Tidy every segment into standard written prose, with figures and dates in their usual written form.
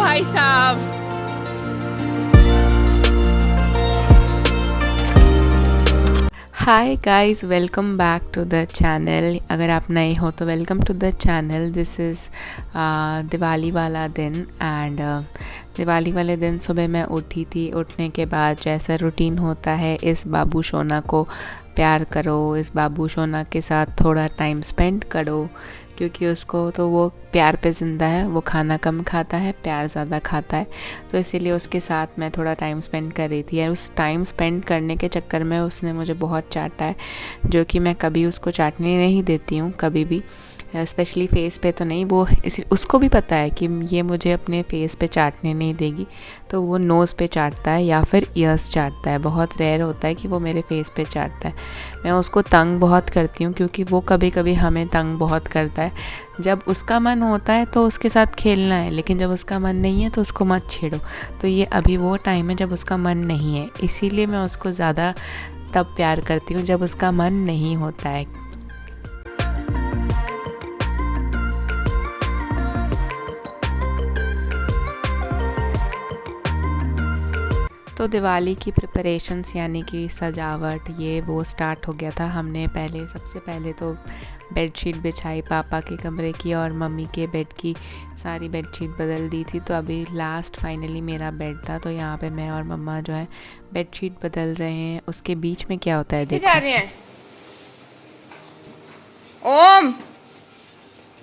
भाई साहब। Hi guys, welcome back to the channel. अगर आप नए हो तो welcome to the channel. This is Diwali वाला दिन एंड दिवाली वाले दिन सुबह मैं उठी थी। उठने के बाद जैसा रूटीन होता है, इस बाबू सोना को प्यार करो, इस बाबू सोना के साथ थोड़ा टाइम स्पेंड करो, क्योंकि उसको तो वो प्यार पे ज़िंदा है। वो खाना कम खाता है, प्यार ज़्यादा खाता है, तो इसीलिए उसके साथ मैं थोड़ा टाइम स्पेंड कर रही थी। और उस टाइम स्पेंड करने के चक्कर में उसने मुझे बहुत चाटा है, जो कि मैं कभी उसको चाटने नहीं देती हूँ, कभी भी, स्पेशली फेस पे तो नहीं। वो इसी उसको भी पता है कि ये मुझे अपने फेस पे चाटने नहीं देगी, तो वो नोज़ पे चाटता है या फिर ईयर्स चाटता है। बहुत रेयर होता है कि वो मेरे फेस पे चाटता है। मैं उसको तंग बहुत करती हूँ, क्योंकि वो कभी कभी हमें तंग बहुत करता है। जब उसका मन होता है तो उसके साथ खेलना है, लेकिन जब उसका मन नहीं है तो उसको मत छेड़ो। तो ये अभी वो टाइम है जब उसका मन नहीं है, इसीलिए मैं उसको ज़्यादा तब प्यार करती हूँ जब उसका मन नहीं होता है। तो दिवाली की प्रिपरेशंस यानी कि सजावट ये वो स्टार्ट हो गया था। हमने सबसे पहले तो बेडशीट बिछाई पापा के कमरे की, और मम्मी के बेड की सारी बेडशीट बदल दी थी। तो अभी लास्ट फाइनली मेरा बेड था, तो यहाँ पे मैं और मम्मा जो है बेडशीट बदल रहे हैं। उसके बीच में क्या होता है देखो। जा रहे हैं ओम,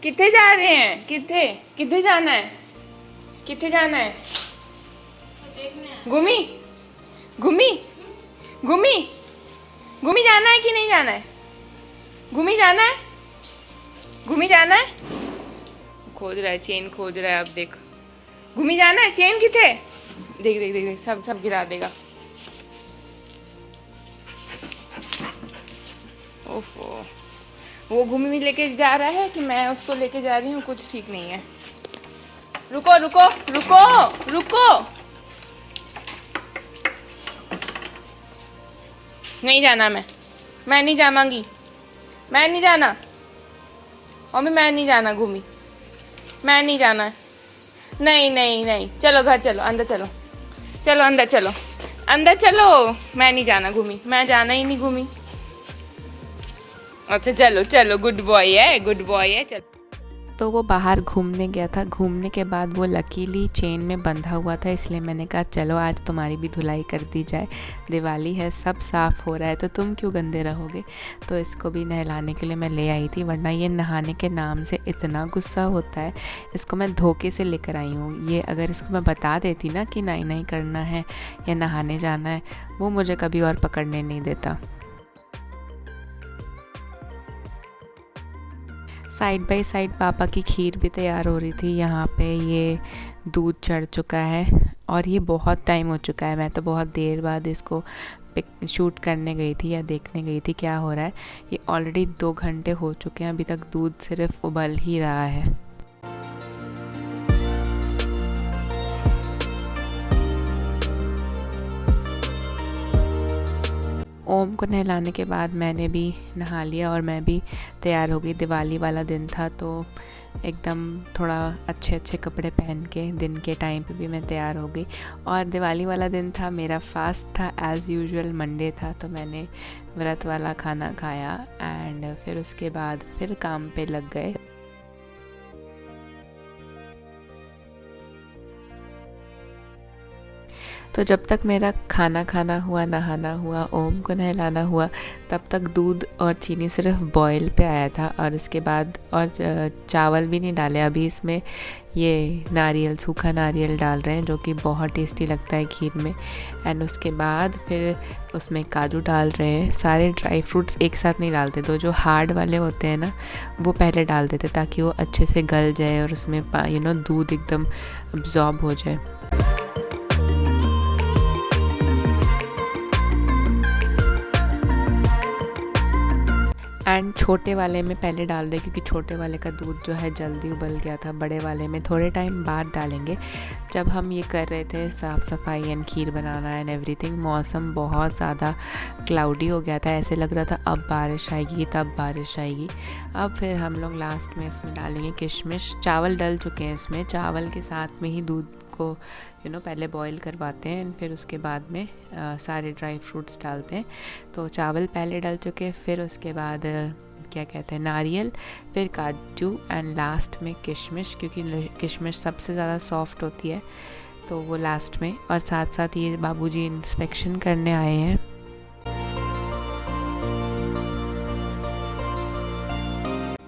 किथे जा रहे हैं? किथे किथे जाना है? किथे जाना है? घूमी घूमी घूमी घूमी जाना है कि नहीं जाना है? घूमी जाना है? घूमी जाना है? खोज रहा है, चेन खोज रहा है। अब देख, घूमी जाना है, चेन किथे? देख देख देख देख, सब सब गिरा देगा। ओहो, वो घूमी में लेके जा रहा है कि मैं उसको लेके जा रही हूँ, कुछ ठीक नहीं है। रुको रुको रुको रुको, नहीं जाना। मैं नहीं जावांगी, मैं नहीं जाना। मम्मी मैं नहीं जाना, घूमी मैं नहीं जाना। नहीं नहीं नहीं, चलो घर चलो, अंदर चलो, चलो अंदर चलो, अंदर चलो। मैं नहीं जाना घूमी, मैं जाना ही नहीं घूमी। अच्छा चलो चलो, गुड बॉय है, गुड बॉय है, चलो। तो वो बाहर घूमने गया था। घूमने के बाद वो लकीली चेन में बंधा हुआ था, इसलिए मैंने कहा चलो आज तुम्हारी भी धुलाई कर दी जाए। दिवाली है, सब साफ़ हो रहा है, तो तुम क्यों गंदे रहोगे। तो इसको भी नहलाने के लिए मैं ले आई थी, वरना ये नहाने के नाम से इतना गुस्सा होता है। इसको मैं धोखे से लेकर आई हूँ। ये अगर इसको मैं बता देती ना कि नहीं नहीं करना है या नहाने जाना है, वो मुझे कभी और पकड़ने नहीं देता। साइड बाय साइड पापा की खीर भी तैयार हो रही थी। यहाँ पे ये दूध चढ़ चुका है, और ये बहुत टाइम हो चुका है। मैं तो बहुत देर बाद इसको शूट करने गई थी या देखने गई थी क्या हो रहा है। ये ऑलरेडी 2 घंटे हो चुके हैं, अभी तक दूध सिर्फ उबल ही रहा है। ओम को नहलाने के बाद मैंने भी नहा लिया और मैं भी तैयार हो गई। दिवाली वाला दिन था, तो एकदम थोड़ा अच्छे अच्छे कपड़े पहन के दिन के टाइम पे भी मैं तैयार हो गई। और दिवाली वाला दिन था, मेरा फास्ट था, एज़ यूजुअल मंडे था, तो मैंने व्रत वाला खाना खाया एंड फिर उसके बाद फिर काम पे लग गए। तो जब तक मेरा खाना खाना हुआ, नहाना हुआ, ओम को नहलाना हुआ, तब तक दूध और चीनी सिर्फ बॉयल पे आया था। और इसके बाद और चावल भी नहीं डाले। अभी इसमें ये नारियल, सूखा नारियल डाल रहे हैं, जो कि बहुत टेस्टी लगता है खीर में। एंड उसके बाद फिर उसमें काजू डाल रहे हैं। सारे ड्राई फ्रूट्स एक साथ नहीं डालते, तो जो हार्ड वाले होते हैं ना, वो पहले डाल देते ताकि वो अच्छे से गल जाए और उसमें दूध एकदम अब्जॉर्ब हो जाए। एंड छोटे वाले में पहले डाल रहे, क्योंकि छोटे वाले का दूध जो है जल्दी उबल गया था। बड़े वाले में थोड़े टाइम बाद डालेंगे। जब हम ये कर रहे थे साफ़ सफाई and kheer banana and everything, मौसम बहुत ज़्यादा क्लाउडी हो गया था। ऐसे लग रहा था अब बारिश आएगी, तब बारिश आएगी। अब फिर हम लोग लास्ट में इसमें डालेंगे किशमिश। चावल डल चुके हैं इसमें, चावल के साथ में ही दूध को पहले बॉईल करवाते हैं, फिर उसके बाद में सारे ड्राई फ्रूट्स डालते हैं। तो चावल पहले डल चुके, फिर उसके बाद क्या कहते हैं नारियल, फिर काजू एंड लास्ट में किशमिश, क्योंकि किशमिश सबसे ज़्यादा सॉफ्ट होती है तो वो लास्ट में। और साथ साथ ये बाबूजी इंस्पेक्शन करने आए हैं।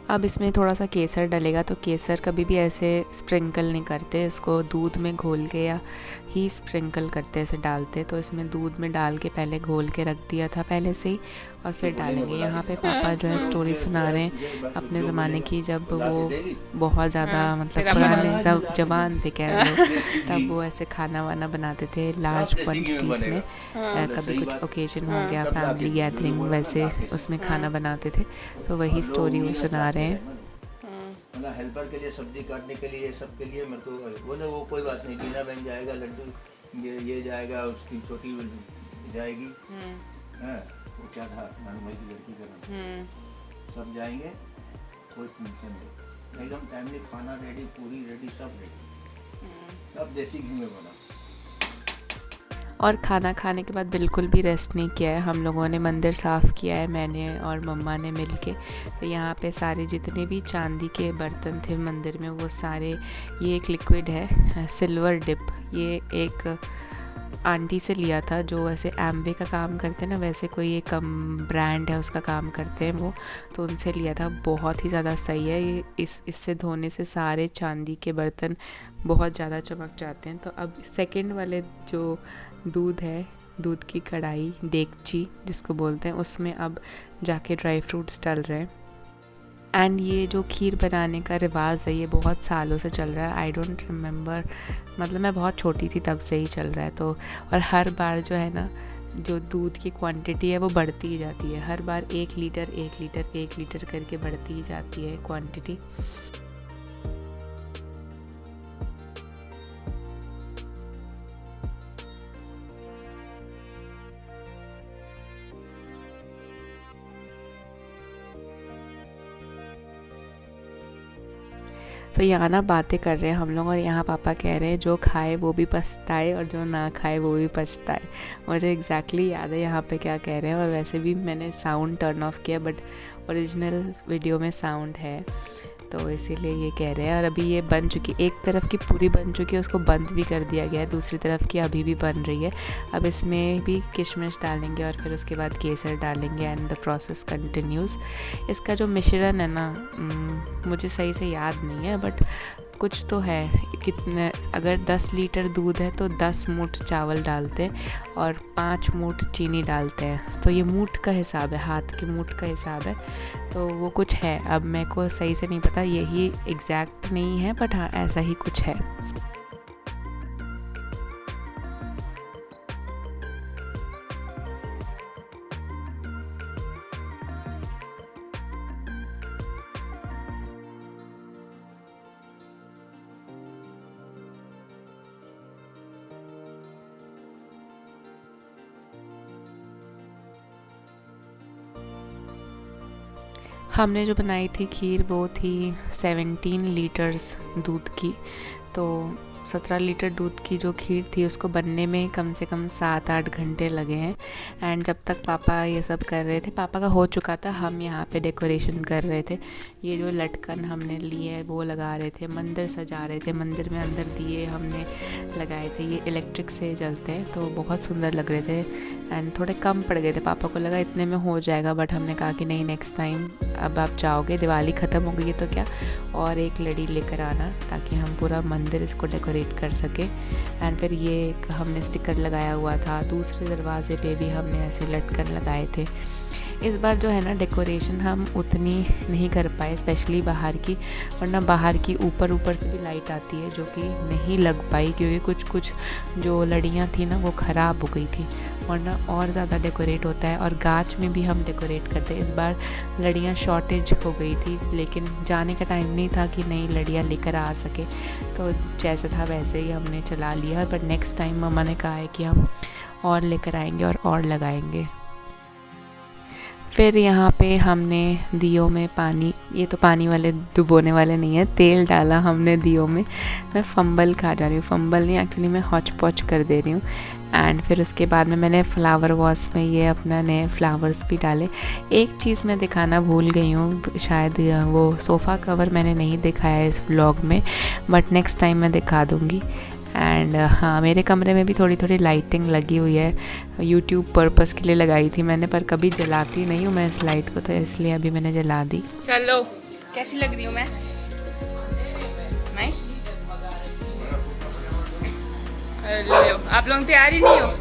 अब इसमें थोड़ा सा केसर डलेगा, तो केसर कभी भी ऐसे स्प्रिंकल नहीं करते, इसको दूध में घोल के या ही स्प्रिंकल करते, ऐसे डालते। तो इसमें दूध में डाल के पहले घोल के रख दिया था पहले से ही, और फिर डालेंगे। यहाँ पे पापा जो है स्टोरी सुना रहे हैं अपने ज़माने की, जब वो बहुत ज़्यादा मतलब पुराने जब जवान थे कह लो, तब वो ऐसे खाना वाना बनाते थे लार्ज क्वान्टिटीज़ में। कभी कुछ ओकेजन हो गया, फैमिली गैदरिंग, वैसे उसमें खाना बनाते थे। तो वही स्टोरी वो सुना रहे हैं। मतलब हेल्पर के लिए, सब्जी काटने के लिए, सब के लिए मेरे को बोले वो कोई बात नहीं, टीना बहन जाएगा, लड्डू ये जाएगा, उसकी छोटी जाएगी, वो क्या था नानू भाई की लड़की का नाम, सब जाएंगे, कोई टेंशन नहीं, एकदम टाइमली खाना रेडी, पूरी रेडी, सब रेडी, सब देसी घी में बना। और खाना खाने के बाद बिल्कुल भी रेस्ट नहीं किया है, हम लोगों ने मंदिर साफ़ किया है, मैंने और मम्मा ने मिलके। तो यहाँ पे सारे जितने भी चांदी के बर्तन थे मंदिर में वो सारे, ये एक लिक्विड है सिल्वर डिप, ये एक आंटी से लिया था जो ऐसे एम्वे का काम करते हैं ना, वैसे कोई एक ब्रांड है उसका काम करते हैं वो, तो उनसे लिया था। बहुत ही ज़्यादा सही है ये, इससे धोने से सारे चांदी के बर्तन बहुत ज़्यादा चमक जाते हैं। तो अब सेकंड वाले जो दूध है, दूध की कढ़ाई, देगची जिसको बोलते हैं, उसमें अब जाके ड्राई फ्रूट्स डल रहे हैं। एंड ये जो खीर बनाने का रिवाज है ये बहुत सालों से चल रहा है, आई डोंट रिमेंबर, मतलब मैं बहुत छोटी थी तब से ही चल रहा है। तो और हर बार जो है ना, जो दूध की क्वांटिटी है वो बढ़ती ही जाती है, हर बार 1 लीटर 1 लीटर 1 लीटर करके बढ़ती ही जाती है क्वांटिटी। तो यहाँ ना बातें कर रहे हैं हम लोग, और यहाँ पापा कह रहे हैं जो खाए वो भी पछताए और जो ना खाए वो भी पछताए। मुझे एग्जैक्टली याद है यहाँ पे क्या कह रहे हैं, और वैसे भी मैंने साउंड टर्न ऑफ किया, बट ओरिजिनल वीडियो में साउंड है तो इसीलिए ये कह रहे हैं। और अभी ये बन चुकी, एक तरफ की पूरी बन चुकी है, उसको बंद भी कर दिया गया है, दूसरी तरफ की अभी भी बन रही है। अब इसमें भी किशमिश डालेंगे और फिर उसके बाद केसर डालेंगे एंड द प्रोसेस कंटिन्यूज़। इसका जो मिश्रण है ना, मुझे सही से याद नहीं है, बट कुछ तो है, कितने, अगर 10 लीटर दूध है तो 10 मूठ चावल डालते हैं और 5 मूठ चीनी डालते हैं। तो ये मूठ का हिसाब है, हाथ के मूठ का हिसाब है, तो वो कुछ है। अब मेरे को सही से नहीं पता, यही एग्जैक्ट नहीं है, बट हाँ ऐसा ही कुछ है। हमने जो बनाई थी खीर वो थी 17 लीटर्स दूध की, तो 17 लीटर दूध की जो खीर थी उसको बनने में कम से कम 7-8 घंटे लगे हैं। एंड जब तक पापा ये सब कर रहे थे, पापा का हो चुका था, हम यहाँ पे डेकोरेशन कर रहे थे। ये जो लटकन हमने लिए है वो लगा रहे थे, मंदिर सजा रहे थे, मंदिर में अंदर दिए हमने लगाए थे, ये इलेक्ट्रिक से जलते हैं तो बहुत सुंदर लग रहे थे। एंड थोड़े कम पड़ गए थे, पापा को लगा इतने में हो जाएगा, बट हमने कहा कि नहीं, नेक्स्ट टाइम अब आप जाओगे, दिवाली ख़त्म हो गई है तो क्या, और एक लड़ी लेकर आना ताकि हम पूरा मंदिर इसको डेकोरेट कर सके। एंड फिर ये एक हमने स्टिकर लगाया हुआ था, दूसरे दरवाजे पे भी हमने ऐसे लटकन लगाए थे। इस बार जो है ना डेकोरेशन हम उतनी नहीं कर पाए, स्पेशली बाहर की, वरना बाहर की ऊपर से भी लाइट आती है जो कि नहीं लग पाई, क्योंकि कुछ जो लड़ियाँ थी ना वो ख़राब हो गई थी, वरना और ज़्यादा डेकोरेट होता है। और गाछ में भी हम डेकोरेट करते हैं, इस बार लड़ियाँ शॉर्टेज हो गई थी, लेकिन जाने का टाइम नहीं था कि नई लड़ियाँ लेकर आ सके, तो जैसे था वैसे ही हमने चला लिया। बट नेक्स्ट टाइम मम्मा ने कहा है कि हम और लेकर आएंगे और लगाएंगे। फिर यहाँ पे हमने दियों में पानी, ये तो पानी वाले डुबोने वाले नहीं है, तेल डाला हमने दियों में। मैं फंबल खा जा रही हूँ, फंबल नहीं एक्चुअली मैं हौच पौच कर दे रही हूँ। एंड फिर उसके बाद में मैंने फ्लावर वॉश में ये अपना नए फ्लावर्स भी डाले। एक चीज़ मैं दिखाना भूल गई हूँ, शायद वो सोफ़ा कवर मैंने नहीं दिखाया इस व्लॉग में, बट नेक्स्ट टाइम मैं दिखा दूँगी। एंड हाँ, मेरे कमरे में भी थोड़ी थोड़ी लाइटिंग लगी हुई है, यूट्यूब पर्पस के लिए लगाई थी मैंने, पर कभी जलाती नहीं हूँ मैं इस लाइट को, तो इसलिए अभी मैंने जला दी। चलो कैसी लग रही हूँ मैं? नाइस। आप लोग तैयार ही नहीं हो?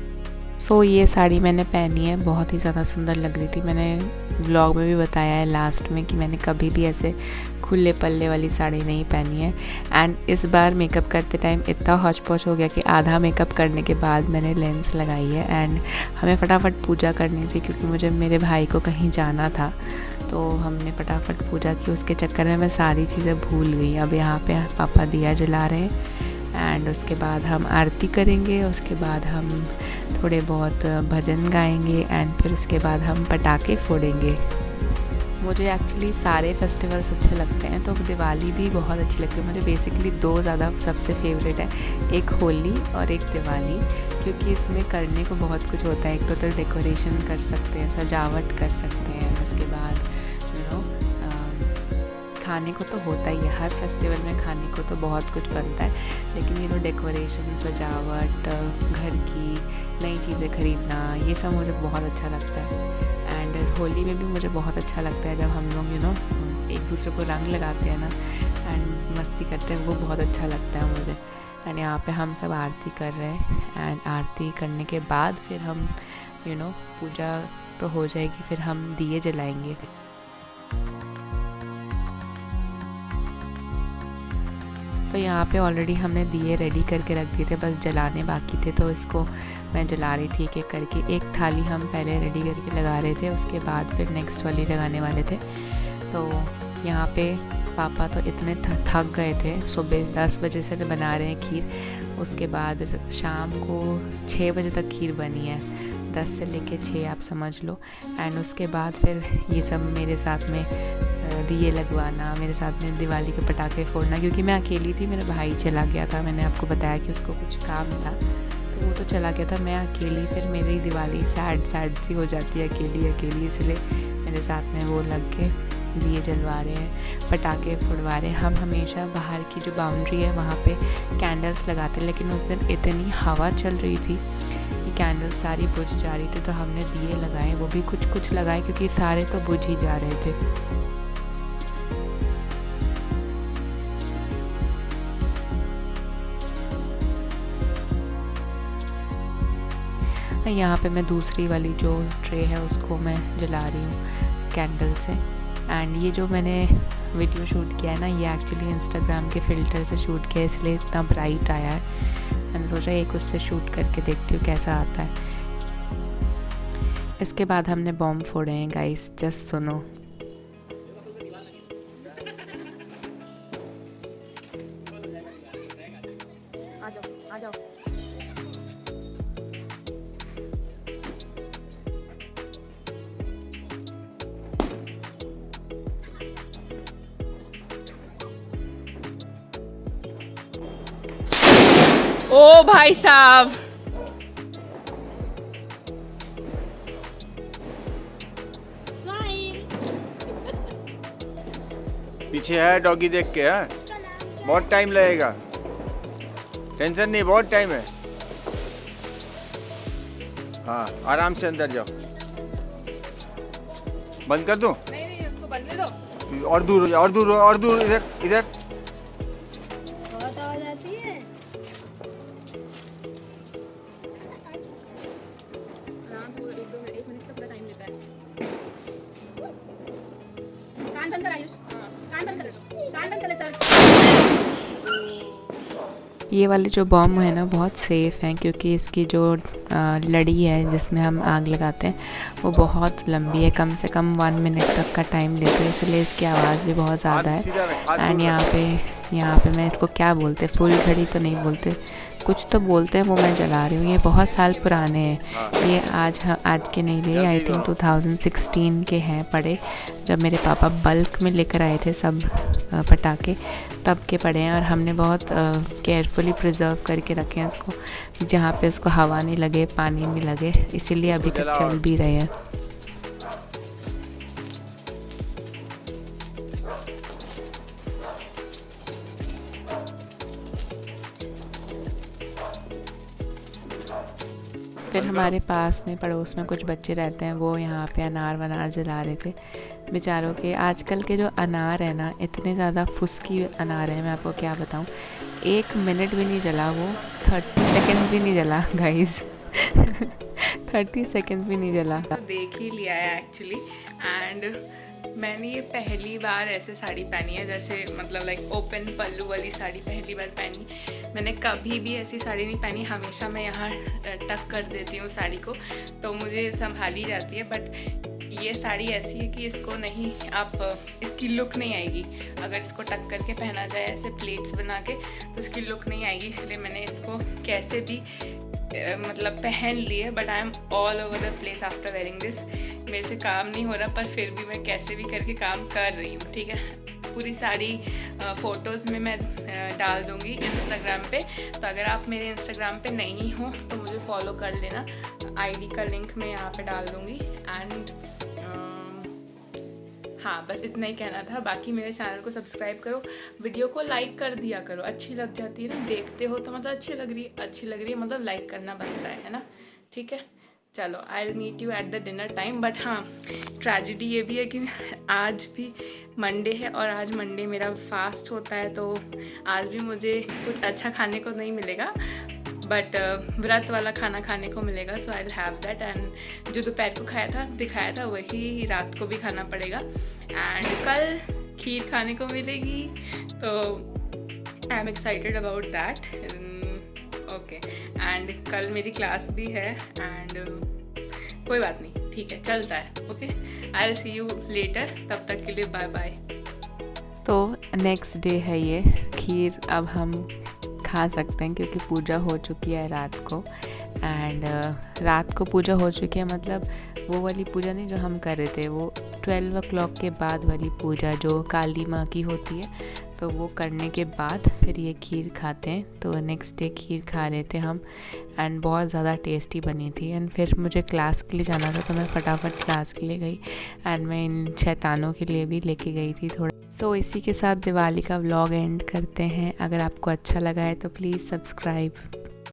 सो ये साड़ी मैंने पहनी है, बहुत ही ज़्यादा सुंदर लग रही थी। मैंने व्लॉग में भी बताया है लास्ट में कि मैंने कभी भी ऐसे खुले पल्ले वाली साड़ी नहीं पहनी है। एंड इस बार मेकअप करते टाइम इतना हौच पौच हो गया कि आधा मेकअप करने के बाद मैंने लेंस लगाई है। एंड हमें फटाफट पूजा करनी थी क्योंकि मुझे मेरे भाई को कहीं जाना था, तो हमने फटाफट पूजा की। उसके चक्कर में मैं सारी चीज़ें भूल गई। अब यहाँ पे पापा दिया जला रहे हैं एंड उसके बाद हम आरती करेंगे, उसके बाद हम थोड़े बहुत भजन गाएंगे एंड फिर उसके बाद हम पटाखे फोड़ेंगे। मुझे एक्चुअली सारे फेस्टिवल्स अच्छे लगते हैं, तो दिवाली भी बहुत अच्छी लगती है मुझे। बेसिकली दो ज़्यादा सबसे फेवरेट है, एक होली और एक दिवाली, क्योंकि इसमें करने को बहुत कुछ होता है। एक तो डेकोरेशन कर सकते हैं, सजावट कर सकते हैं, उसके बाद खाने को तो होता ही है, हर फेस्टिवल में खाने को तो बहुत कुछ बनता है, लेकिन ये तो डेकोरेशन, सजावट, घर की नई चीज़ें खरीदना, ये सब मुझे बहुत अच्छा लगता है। एंड होली में भी मुझे बहुत अच्छा लगता है जब हम लोग एक दूसरे को रंग लगाते हैं ना एंड मस्ती करते हैं, वो बहुत अच्छा लगता है मुझे। एंड यहाँ पे हम सब आरती कर रहे हैं एंड आरती करने के बाद फिर हम पूजा तो हो जाएगी, फिर हम दिए जलाएंगे। तो यहाँ पे ऑलरेडी हमने दिए रेडी करके रख दिए थे, बस जलाने बाकी थे, तो इसको मैं जला रही थी एक एक करके। एक थाली हम पहले रेडी करके लगा रहे थे, उसके बाद फिर नेक्स्ट वाली लगाने वाले थे। तो यहाँ पे पापा तो इतने थक गए थे, सुबह 10 बजे से बना रहे हैं खीर, उसके बाद शाम को 6 बजे तक खीर बनी है, 10 से लेके 6 आप समझ लो। एंड उसके बाद फिर ये सब मेरे साथ में दिए लगवाना, मेरे साथ में दिवाली के पटाखे फोड़ना, क्योंकि मैं अकेली थी, मेरा भाई चला गया था, मैंने आपको बताया कि उसको कुछ काम था तो वो तो चला गया था, मैं अकेली, फिर मेरी दिवाली सैड सी हो जाती है अकेली, इसलिए मेरे साथ में वो लग के दिए जलवा रहे हैं, पटाखे फुड़वा रहे हैं। हम हमेशा बाहर की जो बाउंड्री है वहाँ पे कैंडल्स लगाते हैं, लेकिन उस दिन इतनी हवा चल रही थी कि कैंडल सारी बुझ जा रही थी, तो हमने दिए लगाए, वो भी कुछ लगाए क्योंकि सारे तो बुझ ही जा रहे थे। यहाँ पे मैं दूसरी वाली जो ट्रे है उसको मैं जला रही हूँ कैंडल से। एंड ये जो मैंने वीडियो शूट किया है ना, ये एक्चुअली इंस्टाग्राम के फ़िल्टर से शूट किया है, इसलिए इतना ब्राइट आया है। मैंने सोचा एक उससे शूट करके देखती हूँ कैसा आता है। इसके बाद हमने बॉम्ब फोड़े हैं गाइस, जस्ट सुनो। आ जाओ। ओ भाई साहब, पीछे है डॉगी, देख के है, बहुत टाइम लगेगा, टेंशन नहीं, बहुत टाइम है। हाँ आराम से अंदर जाओ। बंद कर दूं? नहीं उसको बंद दो। और दूर, इधर बहुत आवाज आती है। आराम से 1 मिनट का पूरा टाइम लेता है। कान बंद कर आयुष, कान बंद कर सर। ये वाले जो बॉम्ब है ना बहुत सेफ़ हैं, क्योंकि इसकी जो लड़ी है जिसमें हम आग लगाते हैं वो बहुत लंबी है, कम से कम 1 मिनट तक का टाइम लेते हैं, इसलिए इसकी आवाज़ भी बहुत ज़्यादा है। एंड यहाँ पे मैं इसको क्या बोलते, फुलझड़ी तो नहीं बोलते, कुछ तो बोलते हैं, वो मैं जला रही हूँ। ये बहुत साल पुराने हैं, ये आज के नहीं लिए, आई थिंक 2016 के हैं पड़े, जब मेरे पापा बल्क में लेकर आए थे सब पटाखे, तब के पड़े हैं। और हमने बहुत केयरफुली प्रिजर्व करके रखे हैं इसको, जहाँ पे इसको हवा नहीं लगे, पानी नहीं लगे, इसीलिए अभी तक चल भी रहे हैं। फिर हमारे पास में पड़ोस में कुछ बच्चे रहते हैं, वो यहाँ पे अनार वनार जला रहे थे। बेचारों के आजकल के जो अनार है ना, इतने ज़्यादा फुस्की अनार हैं, मैं आपको क्या बताऊँ। 1 मिनट भी नहीं जला वो, 30 सेकेंड भी नहीं जला गाइस 30 सेकेंड्स भी नहीं जला। तो देख ही लिया है एक्चुअली। एंड मैंने ये पहली बार ऐसे साड़ी पहनी है, जैसे मतलब लाइक ओपन पल्लू वाली साड़ी पहली बार पहनी। मैंने कभी भी ऐसी साड़ी नहीं पहनी, हमेशा मैं यहाँ टक कर देती हूँ साड़ी को, तो मुझे संभाली जाती है। बट ये साड़ी ऐसी है कि इसको नहीं, आप इसकी लुक नहीं आएगी अगर इसको टक करके पहना जाए ऐसे प्लेट्स बना के, तो इसकी लुक नहीं आएगी। इसलिए मैंने इसको कैसे भी मतलब पहन लिए, but I am all over the place after wearing this. मेरे से काम नहीं हो रहा, पर फिर भी मैं कैसे भी करके काम कर रही हूँ, ठीक है। पूरी सारी फ़ोटोज़ में मैं डाल दूँगी इंस्टाग्राम पे, तो अगर आप मेरे इंस्टाग्राम पे नहीं हो तो मुझे फॉलो कर लेना। आईडी का लिंक मैं यहाँ पे डाल दूँगी। एंड हाँ, बस इतना ही कहना था। बाकी मेरे चैनल को सब्सक्राइब करो, वीडियो को लाइक कर दिया करो, अच्छी लग जाती है ना, देखते हो तो मतलब अच्छी लग रही है मतलब लाइक करना बनता है ना, ठीक है। चलो, I will meet you at the dinner time. But हाँ, ट्रेजेडी ये भी है कि आज भी मंडे है और आज मंडे मेरा फास्ट होता है, तो आज भी मुझे कुछ अच्छा खाने को नहीं मिलेगा, बट व्रत वाला खाना खाने को मिलेगा। So I will have that. And जो दोपहर को दिखाया था वही रात को भी खाना पड़ेगा। एंड कल खीर खाने को मिलेगी, तो I am excited about that. Okay, and कल मेरी क्लास भी है। एंड कोई बात नहीं, ठीक है, चलता है। Okay, I will see you later, तब तक के लिए बाय बाय। तो नेक्स्ट डे है ये, खीर अब हम खा सकते हैं क्योंकि पूजा हो चुकी है रात को। एंड रात को पूजा हो चुकी है, मतलब वो वाली पूजा नहीं जो हम कर रहे थे, वो 12 o'clock के बाद वाली पूजा जो काली माँ की होती है, तो वो करने के बाद फिर ये खीर खाते हैं। तो नेक्स्ट डे खीर खा रहे थे हम, एंड बहुत ज़्यादा टेस्टी बनी थी। एंड फिर मुझे क्लास के लिए जाना था, तो मैं फटाफट क्लास के लिए गई, एंड मैं इन शैतानों के लिए भी लेके गई थी थोड़ा। सो इसी के साथ दिवाली का व्लॉग एंड करते हैं। अगर आपको अच्छा लगा है तो प्लीज़ सब्सक्राइब।